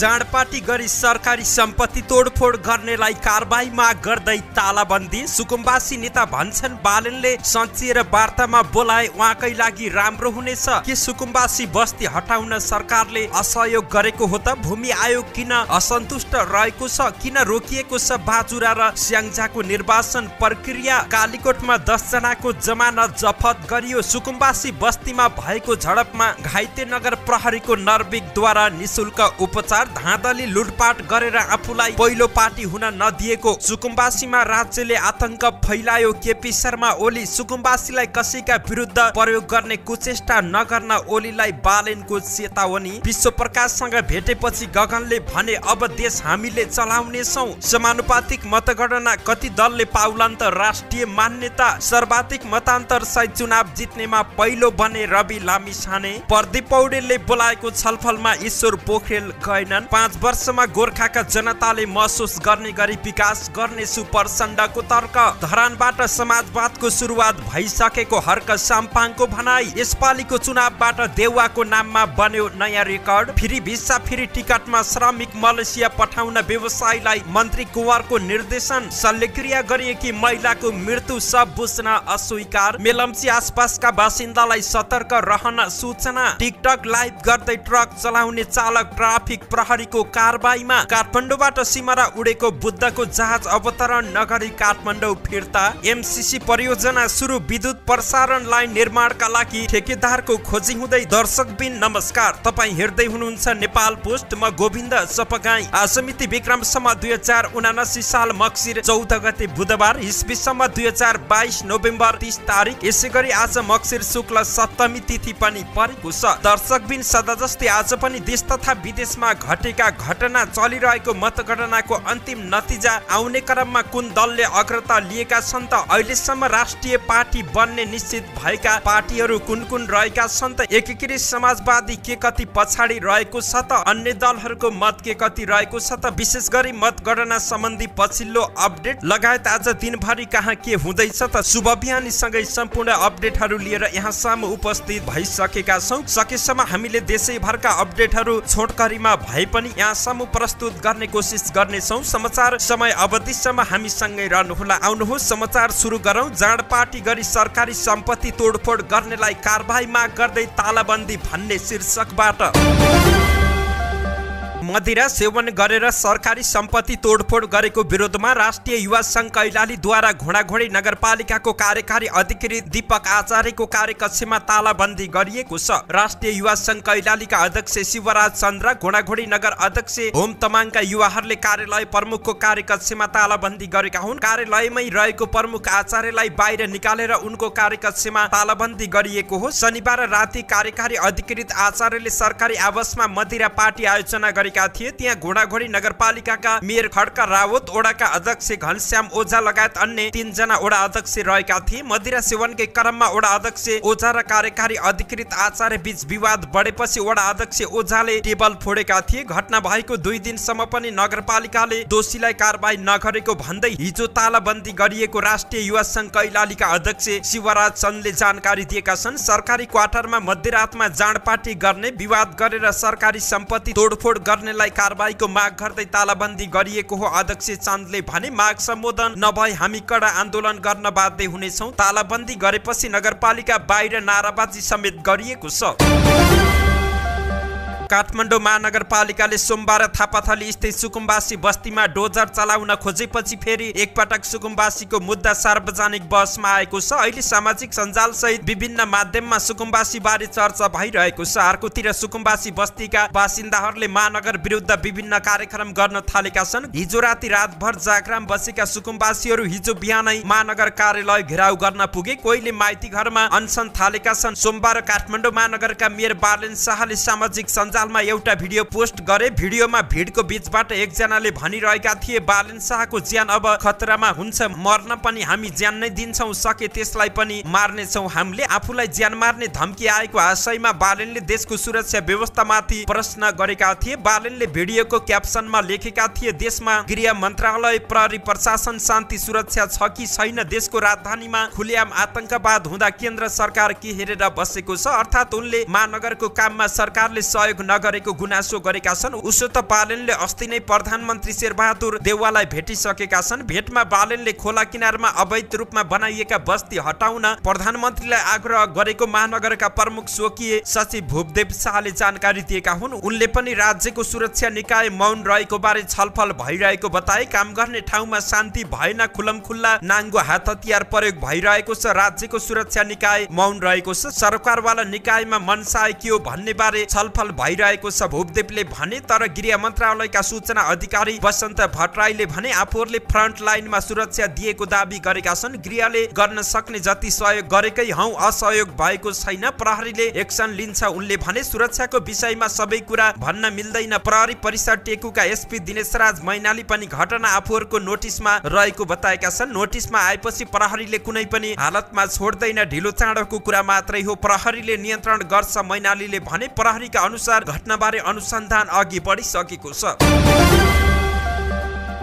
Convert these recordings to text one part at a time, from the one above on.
जाँडपाटी गरी सरकारी सम्पत्ति तोडफोड गर्नेलाई कारबाही माग गर्दै तालाबन्दी। सुकुम्बासी नेता भन्छन् बालनले सञ्चिएर वार्तामा बोलाए उहाँकै लागि राम्रो हुनेछ। के सुकुम्बासी बस्ती हटाउन सरकारले असहयोग गरेको हो त? भूमि आयोग किन असन्तुष्ट रहेको छ? किन रोकिएको छ बाजुरा र स्याङ्जाको निर्वाचन प्रक्रिया? कालीकोटमा 10 जनाको जमानत जफत गरियो। सुकुम्बासी बस्तीमा भएको झडपमा घाइते नगर प्रहरीको नर्विकद्वारा निशुल्क उपचार। धाँधली लुटपाट गरेर आफूलाई पहिलो पार्टी हुन नदिएको सुकुम्बासीमा राज्यले आतंक फैलायो। केपी शर्मा ओली सुकुम्बासीलाई कसैका विरुद्ध प्रयोग गर्ने कुचेष्टा नगर्न ओलीलाई बालेनको चेतावनी। विश्व प्रकाशसँग भेटेपछि गगनले भने अब देश हामीले चलाउनेछौँ। समानुपातिक मतगणना कति दलले पाउलान् त राष्ट्रिय मान्यता? सर्वाधिक मतान्तर सहित चुनाव जित्नेमा पहिलो बने रवि लामिछाने। प्रदीप पौडेलले बोलाएको छलफलमा ईश्वर पोखरेल गएनन्। 5 वर्षमा गोर्खाका जनताले महसुस गर्ने गरी विकास गर्नेछु प्रचण्डको तर्क। धरानबाट समाजवादको सुरुवात भइसकेको हर्क साम्पाङको भनाई। यसपालिको चुनावबाट देउवाको नाममा बन्यो नयाँ रेकर्ड। फ्री भिसा फ्री टिकटमा श्रमिक मलेसिया पठाउन व्यवसायीलाई मन्त्री कुँवरको निर्देशन। शल्यक्रिया गरिएकी महिलाको मृत्यु सब बुझ्न अस्वीकार। मेलम्ची आसपासका बासिन्दालाई सतर्क रहन सूचना। टिकटक लाइभ गर्दै ट्रक चलाउने चालक ट्राफिक प्रहरीको कारबाहीमा। काठमाडौँबाट सिमरा उडेको बुद्धको जहाज अवतरण नगरी काठमाडौँ फिर्ता। एमसीसी परियोजना सुरु। विद्युत प्रसारण लाइन निर्माणका लागि ठेकेदारको खोजी हुँदै। दर्शकबिन नमस्कार, तपाईँ हेर्दै हुनुहुन्छ नेपाल पोस्ट। म गोविन्द सपगाई। आज मिति विक्रमसम्म 2079 साल मक्सिर 14 गते बुधबार, इस्वीसम्म 2022 नोभेम्बर 30 तारिक। यसै गरी आज मक्सिर शुक्ल सप्तमी तिथि पनि परेको छ। दर्शकबिन सदा जस्तै आज पनि देश तथा विदेशमा घटेका घटना, चलिरहेको मतगणनाको अन्तिम नतिजा, आउने क्रममा कुन दलले अग्रता लिएका छन् त, अहिलेसम्म राष्ट्रिय पार्टी बन्ने निश्चित भएका पार्टीहरू कुन कुन रहेका छन् त, एकीकृत समाजवादी के कति पछाडि रहेको छ त, अन्य दलहरूको मत के कति रहेको छ त, विशेष गरी मतगणना सम्बन्धी पछिल्लो अपडेट लगायत आज दिनभरि कहाँ के हुँदैछ त, शुभ बिहानीसँगै सम्पूर्ण अपडेटहरू लिएर यहाँ सामु उपस्थित भइसकेका छौँ। सकेसम्म हामीले देशैभरका अपडेटहरू छोटकरीमा भए पनि यहाँ सामु प्रस्तुत गर्ने कोसिस गर्नेछौँ। समाचार समय अवधिसम्म हामीसँगै रहनुहोला। आउनुहोस् समाचार सुरु गरौँ। जाँडपाटी गरी सरकारी सम्पत्ति तोडफोड गर्नेलाई कारबाही माग गर्दै तालाबन्दी भन्ने शीर्षकबाट। मदिरा सेवन गरेर सरकारी सम्पत्ति तोडफोड गरेको विरोधमा राष्ट्रिय युवा संघ कैलालीद्वारा घोडाघोडी नगरपालिकाको कार्यकारी अधिकृत दीपक आचार्यको कार्यकक्षमा तालाबन्दी गरिएको छ। राष्ट्रिय युवा संघ कैलालीका अध्यक्ष शिवराज चन्द्र, घोडाघोडी नगर अध्यक्ष होम तमाङका युवाहरूले कार्यालय प्रमुखको कार्यकक्षमा तालाबन्दी गरेका हुन्। कार्यालयमै रहेको प्रमुख आचार्यलाई बाहिर निकालेर उनको कार्यकक्षमा तालाबन्दी गरिएको हो। शनिबार राति कार्यकारी अधिकृत आचार्यले सरकारी आवासमा मदिरा पार्टी आयोजना गरेका थिए। त्यहाँ घोडाघोडी नगरपालिकाका मेयर खड्का रावत, ओडाका अध्यक्ष घनश्याम ओझा लगायत अन्य 3 जना ओडा अध्यक्ष रहेका थिए। मदिरा सेवनकै क्रममा ओडा अध्यक्ष ओझा र कार्यकारी अधिकृत आचार्य बीच विवाद बढेपछि ओडा अध्यक्ष ओझाले टेबल फोडेका थिए। घटना भएको 2 दिनसम्म पनि नगरपालिकाले दोषीलाई कारबाही नगरेको भन्दै हिजो तालाबन्दी गरिएको राष्ट्रिय युवा संघ कैलालीका अध्यक्ष शिवराज चन्दले जानकारी दिएका छन्। सरकारी क्वार्टरमा मध्यरातमा जाँडपाटी गर्ने, विवाद गरेर सरकारी सम्पत्ति तोडफोड गर्नेलाई कारबाहीको माग गर्दै तालाबन्दी गरिएको हो। अध्यक्ष चन्दले भने माग सम्बोधन नभए हामी कडा आन्दोलन गर्न बाध्य हुनेछौँ। तालाबन्दी गरेपछि नगरपालिका बाहिर नाराबाजी समेत गरिएको छ। काठमाडौँ महानगरपालिकाले सोमबार थापाथली स्थित सुकुम्बासी बस्तीमा डोजर चलाउन खोजेपछि फेरि एकपटक सुकुम्बासीको मुद्दा सार्वजनिक बहसमा आएको छ। अहिले सामाजिक सञ्जाल सहित विभिन्न माध्यममा सुकुम्बासी बारे चर्चा भइरहेको छ। अर्कोतिर सुकुम्बासी बस्तीका बासिन्दाहरूले महानगर विरुद्ध विभिन्न कार्यक्रम गर्न थालेका छन्। हिजो राति रातभर जागराम बसेका सुकुम्बासीहरू हिजो बिहानै महानगर कार्यालय घेराउ गर्न पुगे। कोहीले माइती घरमा अनसन थालेका छन्। सोमबार काठमाडौँ महानगरका मेयर बालेन शाहले सामाजिक सञ्जाल मा एउटा भिडियो पोस्ट गरे। भिडियोमा भिडको बीचबाट एकजनाले भनिरहेका थिए बालेन शाहको ज्यान अब खतरामा हुन्छ, मर्न पनि हामी ज्यान नै दिन्छौँ, सके त्यसलाई पनि मार्नेछौँ हामीले। आफूलाई ज्यान मार्ने धम्की आएको आशयमा बालेनले देशको सुरक्षा व्यवस्थामाथि प्रश्न गरेका थिए। बालेनले भिडियोको क्याप्सनमा लेखेका थिए देशमा गृह मन्त्रालय, प्रहरी, प्रशासन, शान्ति सुरक्षा छ कि छैन? देशको राजधानीमा खुलेआम आतंकवाद हुँदा केन्द्र सरकार के हेरेर बसेको छ? अर्थात् उनले महानगरको काममा सरकारले सहयोग नगरेको गुनासो गरेका छन्। उसो त बालनले अस्ति नै प्रधानमन्त्री शेरबहादुर देउवालाई भेटिसकेका छन्। भेटमा बालनले खोला किनारमा अवैध रूपमा बनाइएका बस्ती हटाउन प्रधानमन्त्रीलाई आग्रह गरेको महानगरका प्रमुख स्वकीय सचिव भूपदेव शाहले जानकारी दिएका हुन्। उनले पनि राज्यको सुरक्षा निकाय मौन रहेको बारे छलफल भइरहेको बताए। काम गर्ने ठाउँमा शान्ति भएन, खुल्लमखुल्ला नाङ्गो हात हतियार प्रयोग भइरहेको छ। राज्यको सुरक्षा निकाय मौन रहेको छ। सरकारवाला निकायमा मनसाय के हो भन्ने बारे छलफल भइरहेको छ भूपदेवले भने। तर गृह मन्त्रालयका सूचना अधिकारी वसन्त भट्टराईले भने आफूहरूले फ्रन्ट लाइनमा सुरक्षा दिएको दाबी गरेका छन्। गृहले गर्न सक्ने जति सहयोग गरेकै हौं, असहयोग भएको छैन, प्रहरीले एक्सन लिन्छ उनले भने। सुरक्षाको विषयमा सबै कुरा भन्न मिल्दैन। प्रहरी परिसर टेकुका एसपी दिनेशराज मैनाली पनि घटना आफूहरूको नोटिसमा रहेको बताएका छन्। नोटिसमा आएपछि प्रहरीले कुनै पनि हालतमा छोड्दैन, ढिलो चाँडोको कुरा मात्रै हो, प्रहरीले नियन्त्रण गर्छ मैनालीले भने। प्रहरीका अनुसार घटनाबारे अनुसन्धान अघि बढिसकेको छ।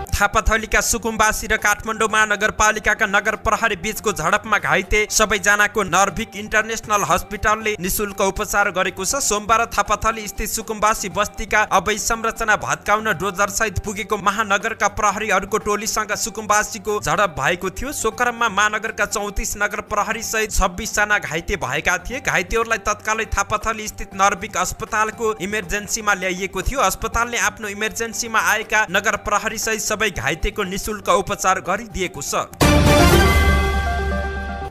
थापाथलीका सुकुम्बासी र काठमाडौँ महानगरपालिकाका नगर प्रहरी बीचको झडपमा घाइते सबैजनाको नर्भिक इन्टरनेसनल हस्पिटलले निशुल्क उपचार गरेको छ। सोमबार थापाथली स्थित सुकुम्बासी बस्तीका अवैध संरचना भत्काउन डोजर सहित पुगेको महानगरका प्रहरीहरूको टोलीसँग सुकुम्बासीको झडप भएको थियो। सो क्रममा महानगरका 34 नगर प्रहरी सहित 26 जना घाइते भएका थिए। घाइतेहरूलाई तत्कालै थापाथली स्थित नर्भिक अस्पतालको इमर्जेन्सीमा ल्याइएको थियो। अस्पतालले आफ्नो इमर्जेन्सीमा आएका नगर प्रहरी सहित सबै घाइतेको निशुल्क उपचार गरिदिएको छ।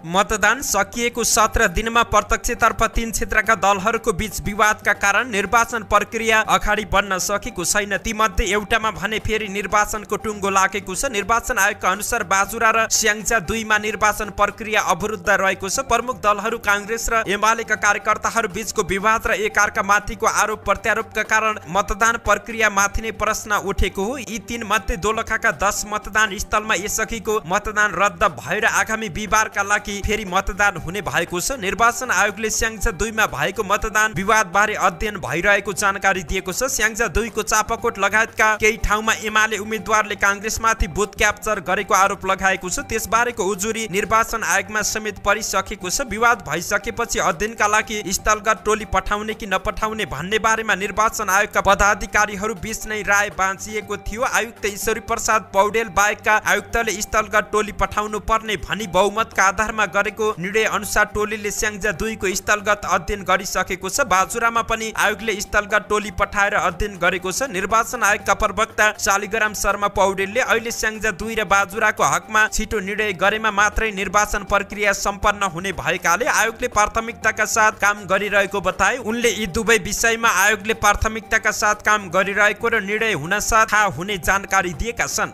मतदान सकिएको 17 दिनमा प्रत्यक्षतर्फ 3 क्षेत्रका दलहरूको बीच विवादका कारण निर्वाचन प्रक्रिया अगाडि बढ्न सकेको छैन। तीमध्ये एउटामा भने फेरि निर्वाचनको टुङ्गो लागेको छ। निर्वाचन आयोगका अनुसार बाजुरा र स्याङ्जा 2 मा निर्वाचन प्रक्रिया अवरुद्ध रहेको छ। प्रमुख दलहरू कांग्रेस र एमालेका कार्यकर्ताहरू बीचको विवाद र एकअर्का माथिको आरोप प्रत्यारोपका कारण मतदान प्रक्रिया माथि नै प्रश्न उठेको हो। यी 3 मध्ये दोलखाका 10 मतदान स्थलमा यसअघिको मतदान रद्द भएर आगामी बिहीबारका लागि फेरि मतदान हुने भएको छ। निर्वाचन आयोगले स्याङ्जा 2 मा भएको मतदान विवाद बारे अध्ययन भइरहेको जानकारी दिएको छ। स्याङ्जा 2 को चापाकोट लगायतका केही ठाउँमा एमाले उम्मेदवारले कांग्रेसमाथि बुथ क्याप्चर गरेको आरोप लगाएको छ। त्यसबारेको उजुरी निर्वाचन आयोगमा समेत परिसकेको छ। विवाद भइसकेपछि अध्ययनका लागि स्थलगत टोली पठाउने कि नपठाउने भन्ने बारेमा निर्वाचन आयोगका पदाधिकारीहरू बीच नै राय बाँचिएको थियो। आयुक्त ईश्वरी प्रसाद पौडेल बाहेकका आयुक्तले स्थलगत टोली पठाउनु पर्ने भनी बहुमतका आधारमा गरेको निर्णय अनुसार टोलीले स्याङ्जा 2 को स्थलगत अध्ययन गरिसकेको छ। बाजुरामा पनि आयोगले स्थलगत टोली पठाएर अध्ययन गरेको छ। निर्वाचन आयोगका प्रवक्ता शालिग्राम शर्मा पौडेलले अहिले स्याङ्जा 2 र बाजुराको हकमा छिटो निर्णय गरेमा मात्रै निर्वाचन प्रक्रिया सम्पन्न हुने भएकाले आयोगले प्राथमिकताका साथ काम गरिरहेको बताए। उनले यी दुवै विषयमा आयोगले प्राथमिकताका साथ काम गरिरहेको र निर्णय हुनसाथ थाहा हुने जानकारी दिएका छन्।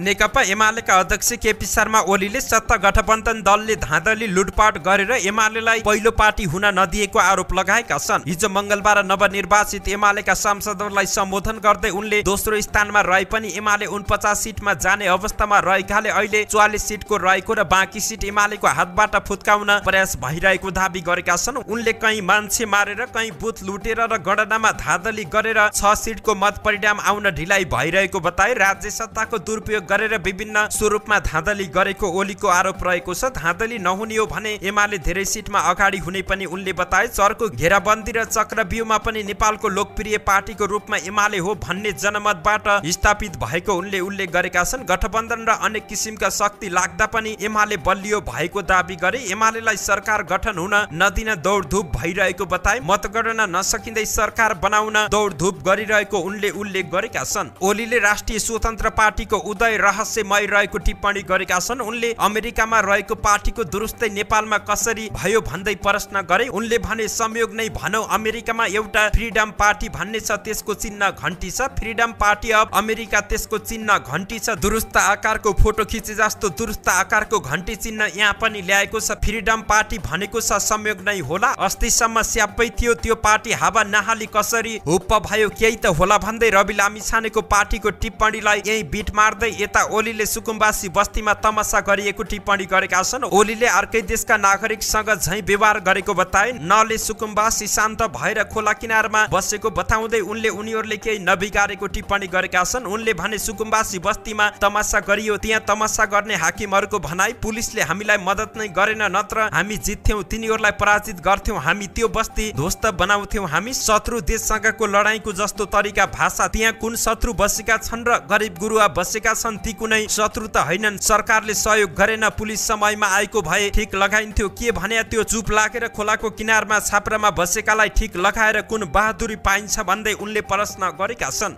नेकपा एमालेका अध्यक्ष केपी शर्मा ओलीले सत्ता गठबन्धन दलले धाँधली लुटपाट गरेर एमालेलाई पहिलो पार्टी हुन नदिएको आरोप लगाएका छन्। हिजो मंगलबार नवनिर्वाचित एमालेका सांसदहरूलाई सम्बोधन गर्दै उनले दोस्रो स्थानमा रहे पनि एमाले 49 सिटमा जाने अवस्थामा रहेकाले अहिले 44 सिटको रहेको र बाँकी सिट एमालेको हातबाट फुत्काउन प्रयास भइरहेको दाबी गरेका छन्। उनले कहीँ मान्छे मारेर कहीँ बुथ लुटेर र गणनामा धाँधली गरेर 6 सिटको मत परिणाम आउन ढिलाइ भइरहेको बताए। राज्य सत्ताको दुरुपयोग गरेर विभिन्न स्वरूपमा धाँधली गरेको ओलीको आरोप रहेको छ। धाँधली नहुने हो भने एमाले धेरै सिटमा अगाडि हुने पनि उनले बताए। चरको घेराबन्दी र चक्रव्यूहमा पनि नेपालको लोकप्रिय पार्टीको रूपमा एमाले हो भन्ने जनमतबाट स्थापित भएको उनले उल्लेख गरेका छन्। गठबन्धन र अनेक किसिमका शक्ति लाग्दा पनि एमाले बलियो भएको दाबी गरे। एमालेलाई सरकार गठन हुन नदिन दौडधुप भइरहेको बताए। मतगणना नसकिँदै सरकार बनाउन दौडधुप गरिरहेको उनले उल्लेख गरेका छन्। ओलीले राष्ट्रिय स्वतन्त्र पार्टीको उदय रहस्यमय रहेको टिप्पणी गरेका छन्। उनले अमेरिकामा रहेको पार्टीको दुरुस्तै नेपालमा कसरी भयो भन्दै प्रश्न गरे। उनले भने संयोग नै भनौं अमेरिकामा एउटा फ्रिडम पार्टी भन्ने छ, त्यसको चिन्ह घण्टी छ। फ्रिडम पार्टी अफ अमेरिका त्यसको चिन्ह घण्टी छ। दुरुस्त आकारको फोटो खिचे जस्तो दुरुस्त आकारको घण्टी चिन्ह यहाँ पनि ल्याएको छ। फ्रिडम पार्टी भनेको छ संयोग नै होला। अस्तिसम्म स्यापै थियो त्यो पार्टी हावा नहाली कसरी हुप्प भयो केही त होला भन्दै रवि लामिछानेको पार्टीको टिप्पणीलाई यही बिट मार्दै यता ओलीले सुकुम्बासी बस्तीमा तमासा गरिएको टिप्पणी गरेका छन्। ओलीले अर्कै देशका नागरिकसँग झैं व्यवहार गरेको बताए। नले सुकुम्बासी शान्त भएर खोला किनारमा बसेको बताउँदै उनले उनीहरूले केही नबिगारेको टिप्पणी गरेका छन्। उनले भने सुकुम्बासी बस्तीमा तमासा गरियो, त्यहाँ तमासा गर्ने हाकिमहरूको भनाई पुलिसले हामीलाई मद्दत नै गरेन, नत्र हामी जित्थ्यौं, तिनीहरूलाई पराजित गर्थ्यौं, हामी त्यो बस्ती ध्वस्त बनाउँथ्यौं। हामी शत्रु देशसँगको लडाईँको जस्तो तरिका भाषा, त्यहाँ कुन शत्रु बसेका छन् र गरिब गुरुवा बसेका छन्, ती कुनै शत्रु त हैनन्। सरकारले सहयोग गरेन, पुलिस समयमा आएको भए ठीक लगाइन्थ्यो, के भने त्यो चुप लागेर खोलाको किनारमा छाप्रामा बसेकालाई ठीक लगाएर कुन बहादुरी पाइन्छ भन्दै उनले प्रश्न गरेका छन्।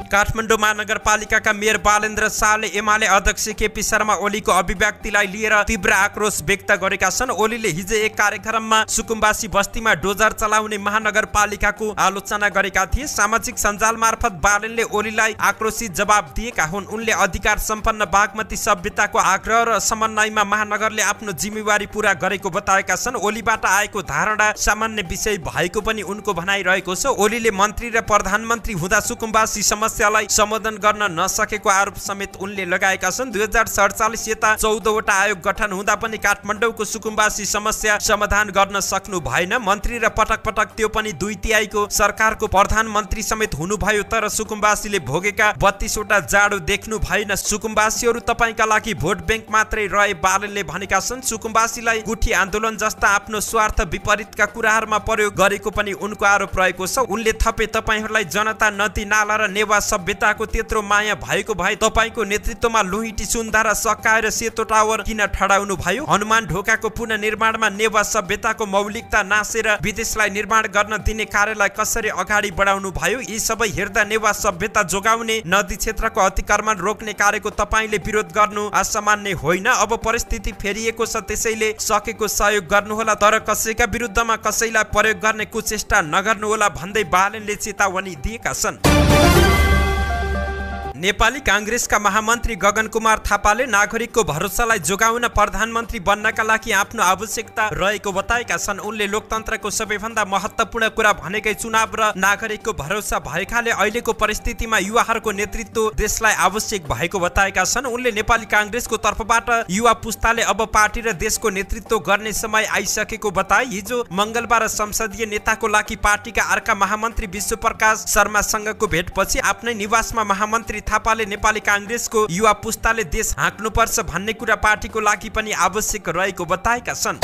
काठमाडौँ महानगरपालिकाका मेयर बालेन्द्र शाहले एमाले अध्यक्ष केपी शर्मा ओलीको अभिव्यक्तिलाई लिएर तीव्र आक्रोश व्यक्त गरेका छन्। ओलीले हिजो एक कार्यक्रममा सुकुम्बासी बस्तीमा डोजर चलाउने महानगरपालिकाको आलोचना गरेका थिए। सामाजिक सञ्जाल मार्फत बालेनले ओलीलाई आक्रोशित जवाब दिएका हुन्। उनले अधिकार सम्पन्न बागमती सभ्यताको आग्रह र समन्वयमा महानगरले आफ्नो जिम्मेवारी पूरा गरेको बताएका छन्। ओलीबाट आएको धारणा सामान्य विषय भएको पनि उनको भनाइरहेको छ। ओलीले मन्त्री र प्रधानमन्त्री हुँदा सुकुम्बासी समस्यालाई सम्बोधन गर्न नसकेको आरोप समेत उनले लगाएका छन्। 2047 यता 14वटा आयोग गठन हुँदा पनि काठमाडौँको सुकुम्बासी समस्या समाधान गर्न सक्नु भएन। मन्त्री र पटक पटक त्यो पनि 2/3 सरकारको प्रधानमन्त्री समेत हुनुभयो, तर सुकुम्बासीले भोगेका 32वटा जाडो देख्नु भएन। सुकुम्बासीहरू तपाईका लागि भोट बैंक मात्रै रहे बालेनले भनेका छन्। सुकुम्बासीलाई गुठी आन्दोलन जस्ता आफ्नो स्वार्थ विपरीतका कुराहरूमा प्रयोग गरेको पनि उनको आरोप रहेको छ। उनले थपे तपाईहरूलाई जनता, नदी नाला र नेवा सभ्यताको त्यत्रो माया भएको भए तपाईको नेतृत्वमा लोहिटी सुन्धारा सकाएर सेतो टावर किन ठडाउनु भयो? हनुमान ढोकाको पुनर्निर्माणमा नेवा सभ्यताको मौलिकता नासेर विदेशलाई निर्माण गर्न दिने कार्यलाई कसरी अगाडि बढाउनु भयो? यी सबै हेर्दा नेवा सभ्यता जोगाउने, नदी क्षेत्रको अतिक्रमण रोक्ने कार्यको तपाईले विरोध गर्नु असामान्य होइन। अब परिस्थिति फेरिएको छ, त्यसैले सकेको सहयोग गर्नुहोला, तर कसैका विरुद्धमा कसैलाई प्रयोग गर्ने कुचेष्टा नगर्नुहोला भन्दै बालेनले चेतावनी दिएका छन्। नेपाली कांग्रेसका महामन्त्री गगन कुमार थापाले नागरिकको भरोसालाई जोगाउन प्रधानमन्त्री बन्नका लागि आफ्नो आवश्यकता रहेको बताएका छन्। उनले लोकतन्त्रको सबैभन्दा महत्त्वपूर्ण कुरा भनेकै चुनाव र नागरिकको भरोसा भएकाले अहिलेको परिस्थितिमा युवाहरूको नेतृत्व देशलाई आवश्यक भएको बताएका छन्। उनले नेपाली कांग्रेसको तर्फबाट युवा पुस्ताले अब पार्टी र देशको नेतृत्व गर्ने समय आइसकेको बताए। हिजो मंगलबार संसदीय नेताको लागि पार्टीका अर्का महामन्त्री विश्वप्रकाश शर्मासँगको भेटपछि आफ्नै निवासमा महामन्त्री थापाले नेपाली कांग्रेसको युवा पुस्ताले देश हाँक्नुपर्छ भन्ने कुरा पार्टीको लागि पनि आवश्यक रहेको बताएका छन्।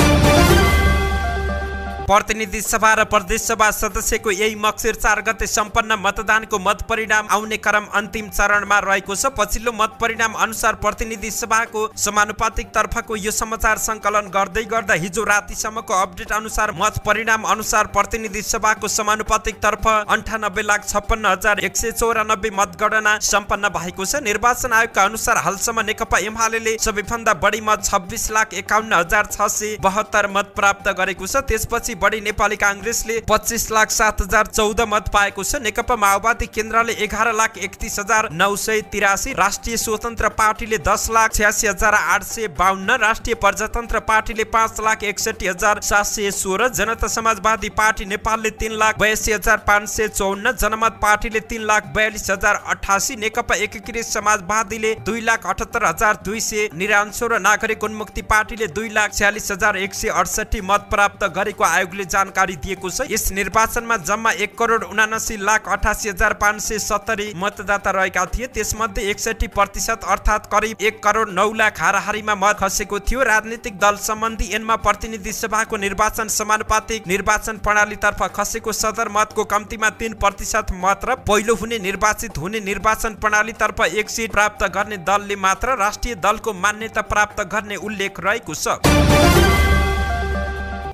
प्रतिनिधि सभा र प्रदेश सभा सदस्यको यही मक्सिर 4 गते सम्पन्न मतदानको मत परिणाम आउने क्रम अन्तिम चरणमा रहेको छ। पछिल्लो मत परिणाम अनुसार प्रतिनिधि सभाको समानुपातिक तर्फको यो समाचार संकलन गर्दै गर्दा हिजो रातिसम्मको अपडेट अनुसार मत परिणाम अनुसार प्रतिनिधि सभाको समानुपातिक तर्फ 98,56,194 मतगणना सम्पन्न भएको छ। निर्वाचन आयोगका अनुसार हालसम्म नेकपा एमाले सबैभन्दा बढी मत 26,51,672 मत प्राप्त गरेको छ। त्यसपछि बढी नेपाली कांग्रेसले 25,07,014 मत पाएको छ। नेकपा माओवादी केन्द्रले 11,31,983, राष्ट्रिय स्वतन्त्र पार्टीले 10,86,852, राष्ट्रिय प्रजातन्त्र पार्टीले 5,61,716, जनता समाजवादी पार्टी नेपालले 3,82,554, जनमत पार्टीले 3,42,088, नेकपा एकीकृत समाजवादीले 2,78,299 र नागरिक उन्मुक्ति पार्टीले 2,46,168 मत प्राप्त गरेको आयोगले जानकारी दिएको छ। यस निर्वाचनमा जम्मा 1,79,88,570 मतदाता रहेका थिए। त्यसमध्ये 61% अर्थात् करिब 1,09,00,000 हाराहारीमा मत खसेको थियो। राजनीतिक दल सम्बन्धी ऐनमा प्रतिनिधि सभाको निर्वाचन समानुपातिक निर्वाचन प्रणालीतर्फ खसेको सदर मतको कम्तीमा 3% मत र पहिलो हुने निर्वाचित हुने निर्वाचन प्रणालीतर्फ 1 सिट प्राप्त गर्ने दलले मात्र राष्ट्रिय दलको मान्यता प्राप्त गर्ने उल्लेख रहेको छ।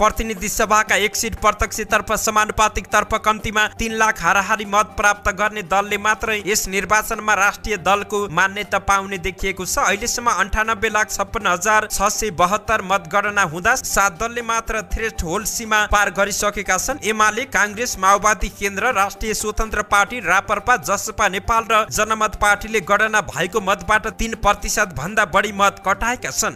प्रतिनिधि सभाका 1 सिट प्रत्यक्षतर्फ समानुपातिक तर्फ कम्तीमा 3 लाख हाराहारी मत प्राप्त गर्ने दलले मात्रै यस निर्वाचनमा राष्ट्रिय दलको मान्यता पाउने देखिएको छ। अहिलेसम्म 98,56,672 मतगणना हुँदा 7 दलले मात्र थ्रेशोल्ड सीमा पार गरिसकेका छन्। एमाले, कांग्रेस, माओवादी केन्द्र, राष्ट्रिय स्वतन्त्र पार्टी, रापरपा, जसपा नेपाल र जनमत पार्टीले गणना भएको मतबाट 3% भन्दा बढी मत कटाएका छन्।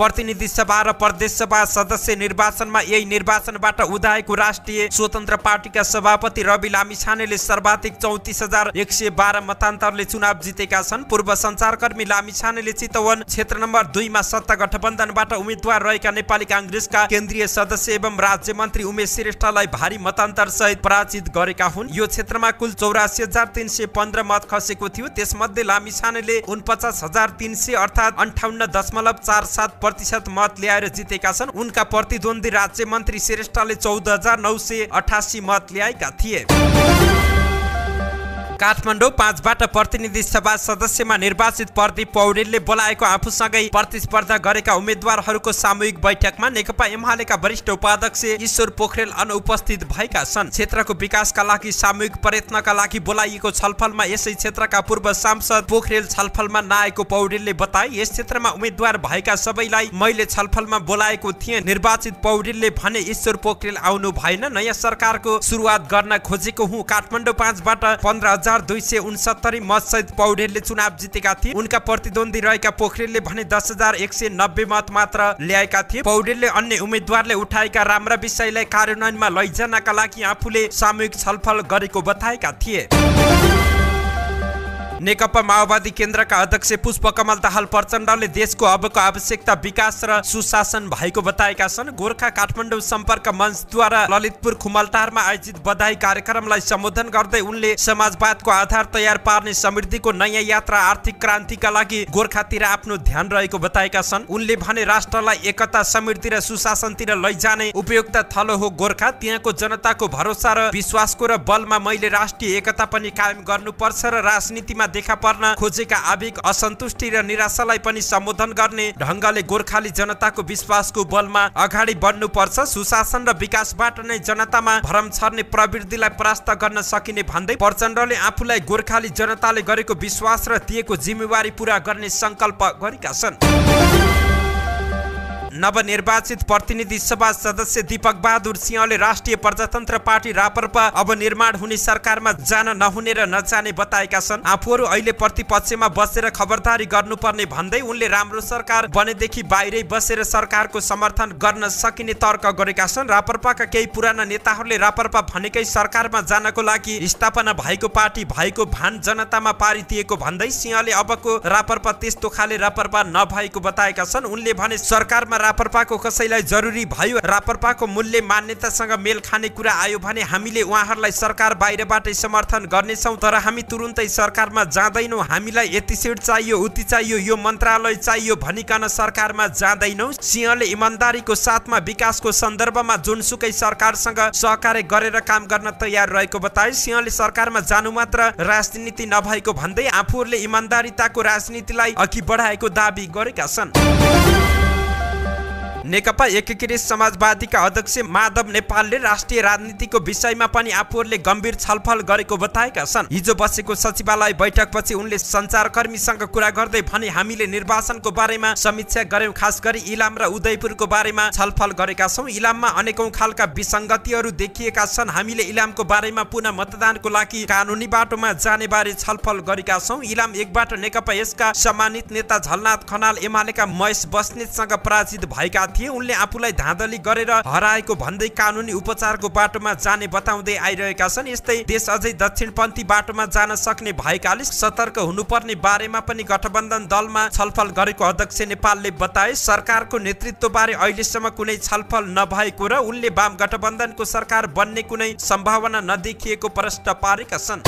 प्रतिनिधि सभा र प्रदेश सभा सदस्य निर्वाचनमा यही निर्वाचनबाट उदाएको राष्ट्रिय स्वतन्त्र पार्टीका सभापति रवि लामिछानेले सर्वाधिक 34,112 मतान्तरले चुनाव जितेका छन्। पूर्व सञ्चारकर्मी लामिछानेले चितवन क्षेत्र नम्बर 2 मा सत्ता गठबन्धनबाट उम्मेद्वार रहेका नेपाली कांग्रेसका केन्द्रीय सदस्य एवं राज्य मन्त्री उमेश श्रेष्ठलाई भारी मतान्तर सहित पराजित गरेका हुन्। यो क्षेत्रमा कुल 84,315 मत खसेको थियो। त्यसमध्ये लामिछानेले 49,300 अर्थात् 58.47% मत ल्याएर जितेका छन्। उनका प्रतिद्वन्दी राज्य मन्त्री श्रेष्ठले 14,988 मत ल्याएका थिए। काठमाडौँ 5 बाट प्रतिनिधि सभा सदस्यमा निर्वाचित प्रदीप पौडेलले बोलाएको आफूसँगै प्रतिस्पर्धा गरेका उम्मेद्वारहरूको सामूहिक बैठकमा नेकपा एमालेका वरिष्ठ उपाध्यक्ष ईश्वर पोखरेल अनुपस्थित भएका छन्। क्षेत्रको विकासका लागि सामूहिक प्रयत्नका लागि बोलाइएको छलफलमा यसै क्षेत्रका पूर्व सांसद पोखरेल छलफलमा नआएको पौडेलले बताए। यस क्षेत्रमा उम्मेद्वार भएका सबैलाई मैले छलफलमा बोलाएको थिएँ। निर्वाचित पौडेलले भने ईश्वर पोखरेल आउनु भएन, नयाँ सरकारको सुरुवात गर्न खोजेको हुँ। काठमाडौँ 5 बाट 15,269 मत सहित पौडेलले चुनाव जितेका थिए। उनका प्रतिद्वन्दी रहेका पोखरेलले भने 10,190 मत मात्र ल्याएका थिए। पौडेलले अन्य उम्मेद्वारले उठाएका राम्रा विषयलाई कार्यान्वयनमा लैजानका लागि आफूले सामूहिक छलफल गरेको बताएका थिए। नेकपा माओवादी केन्द्रका अध्यक्ष पुष्पकमल दाहाल प्रचण्डले देशको अबको आवश्यकता विकास र सुशासन भएको बताएका छन्। गोर्खा काठमाडौँ सम्पर्क मञ्चद्वारा ललितपुर खुमलटारमा आयोजित बधाई कार्यक्रमलाई सम्बोधन गर्दै उनले समाजवादको आधार तयार पार्ने समृद्धिको नयाँ यात्रा आर्थिक क्रान्तिका लागि गोर्खातिर आफ्नो ध्यान रहेको बताएका छन्। उनले भने राष्ट्रलाई एकता, समृद्धि र सुशासनतिर लैजाने उपयुक्त थलो हो गोर्खा। त्यहाँको जनताको भरोसा र विश्वासको र बलमा मैले राष्ट्रिय एकता पनि कायम गर्नुपर्छ र राजनीतिमा देखा पर्न खोजेका आवेग, असन्तुष्टि र निराशालाई पनि सम्बोधन गर्ने ढङ्गले गोर्खाली जनताको विश्वासको बलमा अगाडि बढ्नुपर्छ। सुशासन र विकासबाट नै जनतामा भरम छर्ने प्रवृत्तिलाई परास्त गर्न सकिने भन्दै प्रचण्डले आफूलाई गोर्खाली जनताले गरेको विश्वास र दिएको जिम्मेवारी पूरा गर्ने संकल्प गरेका छन्। नवनिर्वाचित प्रतिनिधि सभा सदस्य दीपक बहादुर सिंहले राष्ट्रिय प्रजातन्त्र पार्टी राप्रपा अब निर्माण हुने सरकारमा जान नहुने र नजाने बताएका छन्। आफूहरू अहिले प्रतिपक्षमा बसेर खबरदारी गर्नुपर्ने भन्दै उनले राम्रो सरकार बनेदेखि बाहिरै बसेर सरकारको समर्थन गर्न सकिने तर्क गरेका छन्। राप्रपाका केही पुराना नेताहरूले राप्रपा भनेकै सरकारमा जानको लागि स्थापना भएको पार्टी भएको भान जनतामा पारिदिएको भन्दै सिंहले अबको राप्रपा त्यस्तो खाले राप्रपा नभएको बताएका छन्। उनले भने सरकारमा राप्रपाको कसैलाई जरुरी भयो, राप्रपाको मूल्य मान्यतासँग मेल खाने कुरा आयो भने हामीले उहाँहरूलाई सरकार बाहिरबाटै समर्थन गर्नेछौँ, तर हामी तुरुन्तै सरकारमा जाँदैनौँ। हामीलाई यति सिट चाहियो, उति चाहियो, यो मन्त्रालय चाहियो भनिकन सरकारमा जाँदैनौँ। सिंहले इमानदारीको साथमा विकासको सन्दर्भमा जुनसुकै सरकारसँग सहकार्य गरेर काम गर्न तयार रहेको बताए। सिंहले सरकारमा जानु मात्र राजनीति नभएको भन्दै आफूहरूले इमानदारीताको राजनीतिलाई अघि बढाएको दाबी गरेका छन्। नेकपा एकीकृत समाजवादीका अध्यक्ष माधव नेपालले राष्ट्रिय राजनीतिको विषयमा पनि आफूहरूले गम्भीर छलफल गरेको बताएका छन्। हिजो बसेको सचिवालय बैठकपछि उनले सञ्चारकर्मीसँग कुरा गर्दै भने हामीले निर्वाचनको बारेमा समीक्षा गर्यौं, खास गरी इलाम र उदयपुरको बारेमा छलफल गरेका छौं। इलाममा अनेकौं खालका विसङ्गतिहरू देखिएका छन्। हामीले इलामको बारेमा पुनः मतदानको लागि कानुनी बाटोमा जाने बारे छलफल गरेका छौं। इलाम 1 बाट नेकपा यसका सम्मानित नेता झलनाथ खनाल एमालेका महेश बस्नेतसँग पराजित भएका थिए। उनले आफूलाई धाँधली गरेर हराएको भन्दै कानुनी उपचारको बाटोमा जाने बताउँदै आइरहेका छन्। यस्तै देश अझै दक्षिणपन्थी बाटोमा जान सक्ने भएकाले सतर्क हुनुपर्ने बारेमा पनि गठबन्धन दलमा छलफल गरेको अध्यक्ष नेपालले बताए। सरकारको नेतृत्वबारे अहिलेसम्म कुनै छलफल नभएको र उनले वाम गठबन्धनको सरकार बन्ने कुनै सम्भावना नदेखिएको प्रश्न पारेका छन्।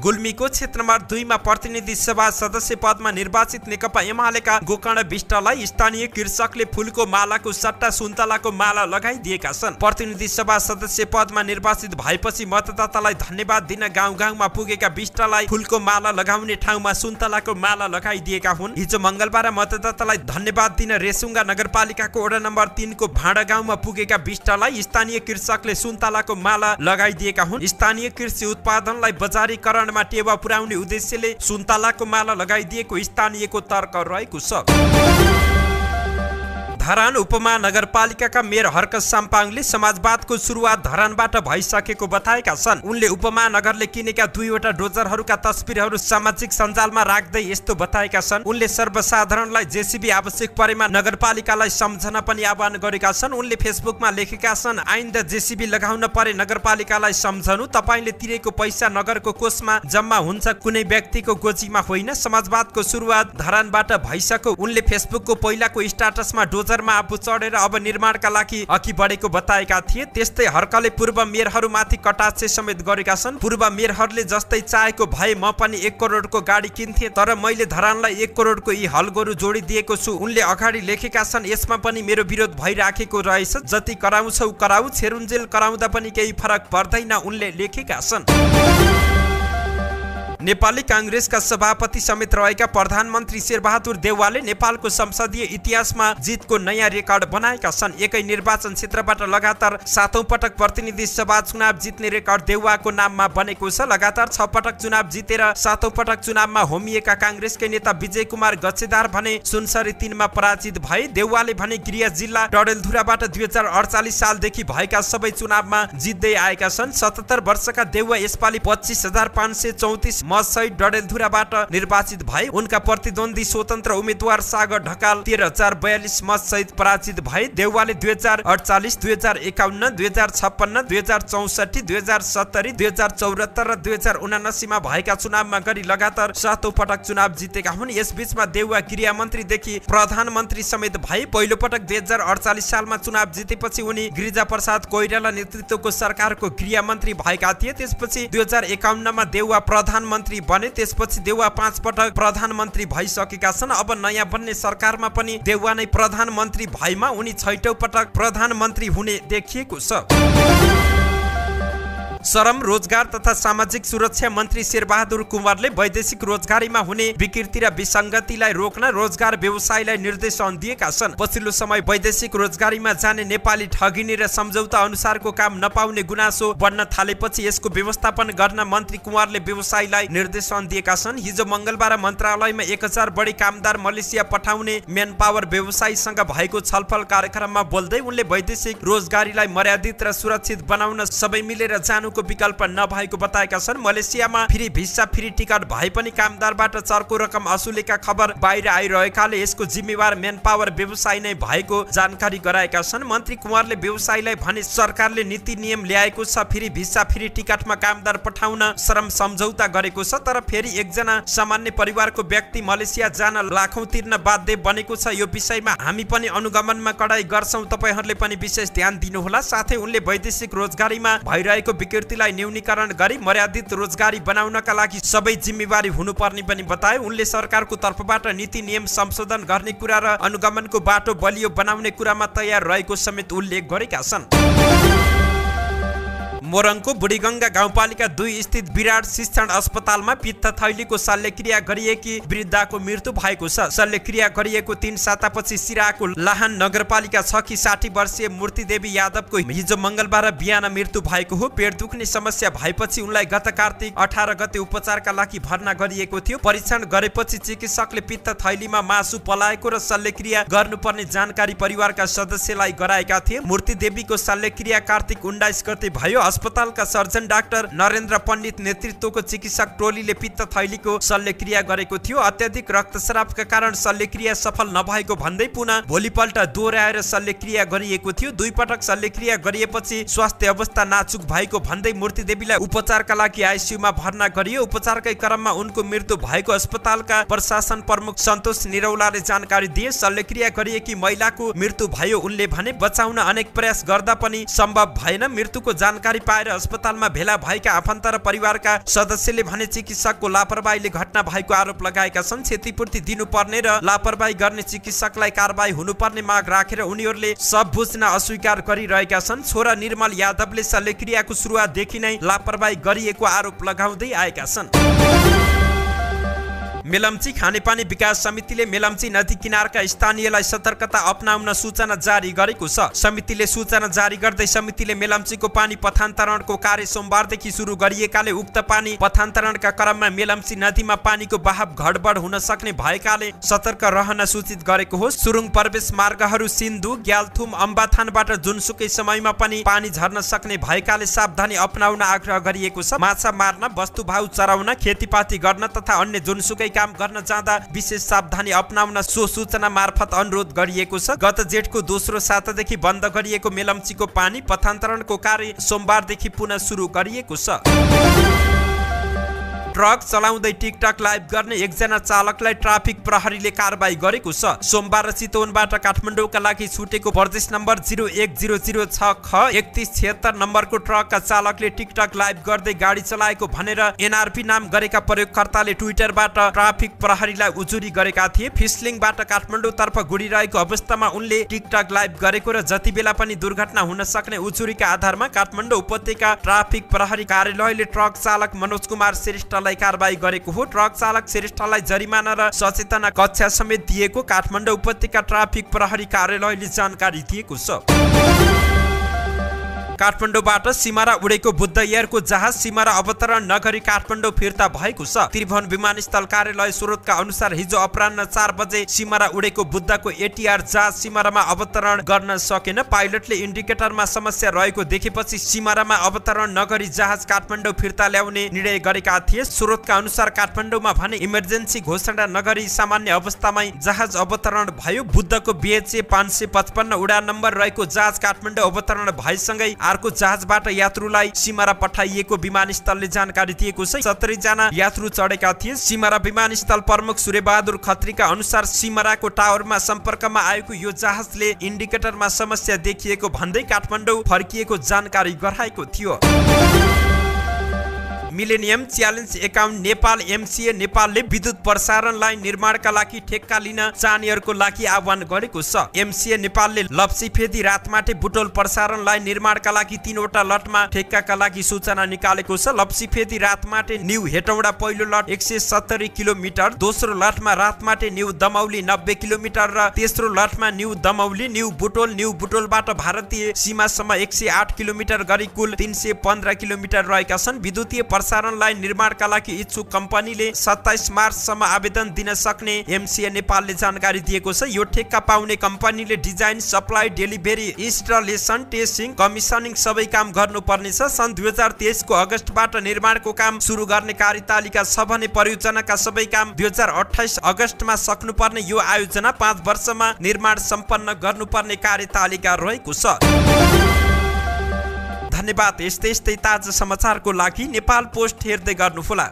गुल्मीको क्षेत्र नम्बर 2 मा प्रतिनिधि सभा सदस्य पदमा निर्वाचित नेकपा एमालेका गोकर्ण विष्टलाई स्थानीय कृषकले फूलको मालाको सट्टा सुन्तलाको माला लगाइदिएका छन्। प्रतिनिधि सभा सदस्य पदमा निर्वाचित भएपछि मतदातालाई धन्यवाद दिन गाउँ गाउँमा पुगेका विष्टलाई फूलको माला लगाउने ठाउँमा सुन्तलाको माला लगाइदिएका हुन्। हिजो मंगलबार मतदातालाई धन्यवाद दिन रेसुङ्गा नगरपालिकाको वडा नम्बर 3 को भाँडा गाउँमा पुगेका विष्टलाई स्थानीय कृषकले सुन्तलाको माला लगाइदिएका हुन्। स्थानीय कृषि उत्पादनलाई बजारीकरण टेवा पुर्याउने उद्देश्यले सुन्तलाको माला लगाइदिएको स्थानीयको तर्क रहेको छ। धरान उपमहानगरपालिकाका मेयर हर्क साम्पाङले समाजवादको सुरुवात धरानबाट भइसकेको बताएका छन्। उनले उपमहानगरले किनेका 2वटा डोजरहरूका तस्बिरहरू सामाजिक सञ्जालमा राख्दै यस्तो बताएका छन्। उनले सर्वसाधारणलाई जेसीबी आवश्यक परेमा नगरपालिकालाई सम्झन पनि आह्वान गरेका छन्। उनले फेसबुकमा लेखेका छन्, आइन्दा जेसीबी लगाउन परे नगरपालिकालाई सम्झनु, तपाईले तिरेको पैसा नगरको कोषमा जम्मा हुन्छ, कुनै व्यक्तिको गोजीमा होइन। समाजवादको सुरुवात धरानबाट भइसक्यो। उनले फेसबुकको पहिलाको स्ट्याटसमा डोजरमा आफू चढेर अब निर्माणका लागि अघि बढेको बताएका थिए। त्यस्तै हर्कले पूर्व मेयरहरूमाथि कटाक्ष समेत गरेका छन्। पूर्व मेयरहरूले जस्तै चाहेको भए म पनि 1 करोडको गाडी किन्थे, तर मैले धरानलाई 1 करोडको यी हलगोरु जोडिदिएको छु। उनले अगाडि लेखेका छन्, यसमा पनि मेरो विरोध भइराखेको रहेछ, जति कराउँछौ कराउ, छेरुन्जेल कराउँदा पनि केही फरक पर्दैन, उनले लेखेका छन्। नेपाली कांग्रेसका सभापति समेत रहेका प्रधानमन्त्री शेरबहादुर देउवाले नेपालको संसदीय इतिहासमा जितको नयाँ रेकर्ड बनाएका छन्। एकै निर्वाचन क्षेत्रबाट लगातार 7औं पटक प्रतिनिधि सभा चुनाव जित्ने रेकर्ड देउवाको नाममा बनेको छ। लगातार 6 पटक चुनाव जितेर 7औं पटक चुनावमा होमिएका कांग्रेसकै नेता विजय कुमार गच्छेदार भने सुनसरी 3 मा पराजित भए। देउवाले भने गृह जिल्ला डडेलधुराबाट 2048 सालदेखि भएका सबै चुनावमा जित्दै आएका छन्। 77 वर्षका देउवा यसपालि 25,534 मतसहित डडेलधुराबाट निर्वाचित भए। उनका प्रतिद्वन्दी स्वतन्त्र उम्मेद्वार सागर ढकाल 13,042 मतसहित पराजित भए। देउवाले 2048, 2051, 2056, 2064, 2070, 2074 र 2079 मा भएका चुनावमा गरी लगातार 7औं पटक चुनाव जितेका हुन्। यसबीचमा देउवा गृहमन्त्रीदेखि प्रधानमन्त्री समेत भए। पहिलो पटक 2048 सालमा चुनाव जितेपछि उनी गिरिजाप्रसाद कोइराला नेतृत्वको सरकारको गृहमन्त्री भएका थिए। त्यसपछि 2051 मा देउवा प्रधानमन्त्री बने। त्यसपछि देउवा 5 पटक प्रधानमन्त्री भइसकेका छन्। अब नयाँ बन्ने सरकारमा पनि देउवा नै प्रधानमन्त्री भएमा उनी 6औं पटक प्रधानमन्त्री हुने देखिएको छ। श्रम, रोजगार तथा सामाजिक सुरक्षा मन्त्री शेरबहादुर कुँवरले वैदेशिक रोजगारीमा हुने विकृति र विसङ्गतिलाई रोक्न रोजगार व्यवसायलाई निर्देशन दिएका छन्। पछिल्लो समय वैदेशिक रोजगारीमा जाने नेपाली ठगिने र सम्झौता अनुसारको काम नपाउने गुनासो बढ्न थालेपछि यसको व्यवस्थापन गर्न मन्त्री कुँवरले व्यवसायलाई निर्देशन दिएका छन्। हिजो मंगलबार मन्त्रालयमा 1000 बढी कामदार मलेसिया पठाउने मेन पावर व्यवसायीसँग भएको छलफल कार्यक्रममा बोल्दै उनले वैदेशिक रोजगारीलाई मर्यादित र सुरक्षित बनाउन सबै मिलेर जानु को विकल्प नभएको बताएका छन्। मलेसियामा फ्री भिसा, फ्री टिकट भए पनि कामदारबाट चर्को रकम असुलेका खबर बाहिर आइरहेकाले यसको जिम्मेवार मेन पावर व्यवसाय नै भएको जानकारी गराएका छन्। मन्त्री कुँवरले व्यवसायीलाई भने सरकारले नीति नियम ल्याएको छ, फ्री भिसा, फ्री टिकटमा कामदार पठाउन श्रम सम्झौता गरेको छ, तर फेरि एकजना सामान्य परिवारको व्यक्ति मलेसिया जान लाखौं तिर्न बाध्य बनेको छ। यो विषयमा हामी पनि अनुगमनमा कडाई गर्छौं, तपाईहरुले पनि विशेष ध्यान दिनुहोला। साथै उनले वैदेशिक रोजगारीमा भइरहेको विकृतिलाई न्यूनीकरण गरी मर्यादित रोजगारी बनाउनका लागि सबै जिम्मेवारी हुनुपर्ने पनि बताए। उनले सरकारको तर्फबाट नीति नियम संशोधन गर्ने कुरा र अनुगमनको बाटो बलियो बनाउने कुरामा तयार रहेको समेत उल्लेख गरेका छन्। मोरङको बुढीगंगा गाउँपालिका 2 स्थित विराट शिक्षण अस्पतालमा पित्त थैलीको शल्यक्रिया गरिएकी वृद्धाको मृत्यु भएको छ। शल्यक्रिया गरिएको 3 सातापछि सिराहाको लाहान नगरपालिका 6 की 60 वर्षीय मूर्तिदेवी यादवको हिजो मंगलबार बिहान मृत्यु भएको हो। पेट दुख्ने समस्या भएपछि उनलाई गत कार्तिक 18 गते उपचारका लागि भर्ना गरिएको थियो। परीक्षण गरेपछि चिकित्सकले पित्त थैलीमा मासु पलाएको र शल्यक्रिया गर्नुपर्ने जानकारी परिवारका सदस्यलाई गराएका थिए। मूर्तिदेवीको शल्यक्रिया कार्तिक 19 गते भयो। अस्पतालका सर्जन डाक्टर नरेन्द्र पण्डित नेतृत्वको चिकित्सक टोलीले पित्त थैलीको शल्यक्रिया गरेको थियो। अत्याधिक रक्तस्रावका कारण शल्यक्रिया सफल नभएको भन्दै पुनः भोलिपल्ट दोहोर्याएर शल्यक्रिया गरिएको थियो। 2 पटक शल्यक्रिया गरिएपछि स्वास्थ्य अवस्था नाजुक भएको भन्दै मूर्तिदेवीलाई उपचारका लागि आइसियुमा भर्ना गरियो। उपचारकै क्रममा उनको मृत्यु भएको अस्पतालका प्रशासन प्रमुख सन्तोष निरौलाले जानकारी दिए। शल्यक्रिया गरिएकी महिलाको मृत्यु भयो। उनले भने बचाउन अनेक प्रयास गर्दा पनि सम्भव भएन। मृत्युको जानकारी पाएर अस्पतालमा भेला भएका आफन्त र परिवारका सदस्यले भने चिकित्सकको लापरवाहीले घटना भएको आरोप लगाएका छन्। क्षतिपूर्ति दिनुपर्ने र लापरवाही गर्ने चिकित्सकलाई कारबाही हुनुपर्ने माग राखेर उनीहरूले सब बुझ्न अस्वीकार गरिरहेका छन्। छोरा निर्मल यादवले शल्यक्रियाको सुरुवातदेखि नै लापरवाही गरिएको आरोप लगाउँदै आएका छन्। मेलम्ची खानेपानी विकास समितिले मेलम्ची नदी किनारका स्थानीयलाई सतर्कता अपनाउन सूचना जारी गरेको छ। समितिले सूचना जारी गर्दै समितिले मेलम्चीको पानी पथान्तरणको कार्य सोमबारदेखि सुरु गरिएकाले उक्त पानी पथान्तरणका क्रममा मेलम्ची नदीमा पानीको बहाव गडबड हुन सक्ने भएकाले सतर्क रहन सूचित गरेको हो। सुरुङ प्रवेश मार्गहरू सिन्धु, ग्याल्थुम, अम्बाथानबाट जुनसुकै समयमा पनि पानी झर्न सक्ने भएकाले सावधानी अपनाउन आग्रह गरिएको छ। माछा मार्न, वस्तुभाउ चराउन, खेतीपाती गर्न तथा अन्य जुनसुकै काम गर्न जाँदा विशेष सावधानी अपनाउन सो सूचना मार्फत अनुरोध गरिएको छ। गत जेठको दोस्रो सातादेखि बन्द गरिएको मेलम्चीको पानी पथान्तरणको कार्य सोमबारदेखि पुनः सुरु गरिएको छ। ट्रक चलाउँदै टिकटक लाइभ गर्ने एकजना चालकलाई ट्राफिक प्रहरीले कारबाही गरेको छ। सोमबार चितवनबाट काठमाडौँका लागि छुटेको प्रदेश नम्बर 01006 ख 3176 नम्बरको ट्रकका चालकले टिकटक लाइभ गर्दै गाडी चलाएको भनेर एनआरपी नाम गरेका प्रयोगकर्ताले ट्विटरबाट ट्राफिक प्रहरीलाई उजुरी गरेका थिए। फिसलिङबाट काठमाडौँतर्फ गुडिरहेको अवस्थामा उनले टिकटक लाइभ गरेको र जति बेला पनि दुर्घटना हुन सक्ने उजुरीका आधारमा काठमाडौँ उपत्यका ट्राफिक प्रहरी कार्यालयले ट्रक चालक मनोज कुमार श्रेष्ठ कारबाही गरेको हो। ट्रक चालक श्रेष्ठलाई जरिमाना र सचेतना कक्षा समेत दिएको काठमाडौँ उपत्यका ट्राफिक प्रहरी कार्यालयले जानकारी दिएको छ। काठमाडौँबाट सिमारा उडेको बुद्ध एयरको जहाज सिमारा अवतरण नगरी काठमाडौँ फिर्ता भएको छ। त्रिभुवन विमानस्थल कार्यालय स्रोतका अनुसार हिजो अपराह्न 4 बजे सिमारा उडेको बुद्धको एटीआर जहाज सिमारामा अवतरण गर्न सकेन। पाइलटले इन्डिकेटरमा समस्या रहेको देखेपछि सिमारामा अवतरण नगरी जहाज काठमाडौँ फिर्ता ल्याउने निर्णय गरेका थिए। स्रोतका अनुसार काठमाडौँमा भने इमर्जेन्सी घोषणा नगरी सामान्य अवस्थामै जहाज अवतरण भयो। बुद्धको BHA 555 उडान नम्बर रहेको जहाज काठमाडौँ अवतरण भएसँगै अर्को जहाजबाट यात्रुलाई सिमारा पठाइएको विमानस्थलले जानकारी दिएको छ। 70 जना यात्रु चढेका थिए। सिमारा विमानस्थल प्रमुख सूर्यबहादुर खत्रीका अनुसार सिमाराको टावरमा सम्पर्कमा आएको यो जहाजले इन्डिकेटरमा समस्या देखिएको भन्दै काठमाडौँ फर्किएको जानकारी गराएको थियो। Millennium challenge account Nepal MCA नेपालले विद्युत प्रसारण लाइन निर्माणका लागि ठेक्का लिन चाहनेहरूको लागि आह्वान गरेको छ। MCA नेपालले लप्सीफेदी रातमाटे बुटोल प्रसारण लाइन निर्माणका लागि 3 वटा लटमा ठेक्काका लागि सूचना निकालेको छ। लप्सीफेदी रातमाटे न्यू हेटौडा पहिलो लट 170 किलोमिटर, दोस्रो लटमा रातमाटे न्यू दमौली 90 किलोमिटर र तेस्रो लटमा न्यू दमौली न्यू बुटोलबाट भारतीय सीमासम्म 108 किलोमिटर गरी कुल 315 किलोमिटर रहेका छन्। विद्युतीय प्रसारण लाइन निर्माणका लागि इच्छुक कम्पनीले 27 मार्चसम्म आवेदन दिन सक्ने MCA नेपालले जानकारी दिएको छ। यो ठेक्का पाउने कम्पनीले design, supply, delivery, installation, testing, commissioning सबै काम गर्नुपर्नेछ। सन् 2023 को अगस्तबाट निर्माणको काम सुरु गर्ने कार्यतालिका छ भने परियोजनाका सबै काम 2028 अगस्तमा सक्नुपर्ने यो आयोजना 5 वर्षमा निर्माण सम्पन्न गर्नुपर्ने कार्यतालिका रहेको छ। धन्यवाद। यस्तै ताजा समाचारको लागि नेपाल पोस्ट हेर्दै गर्नुहोला।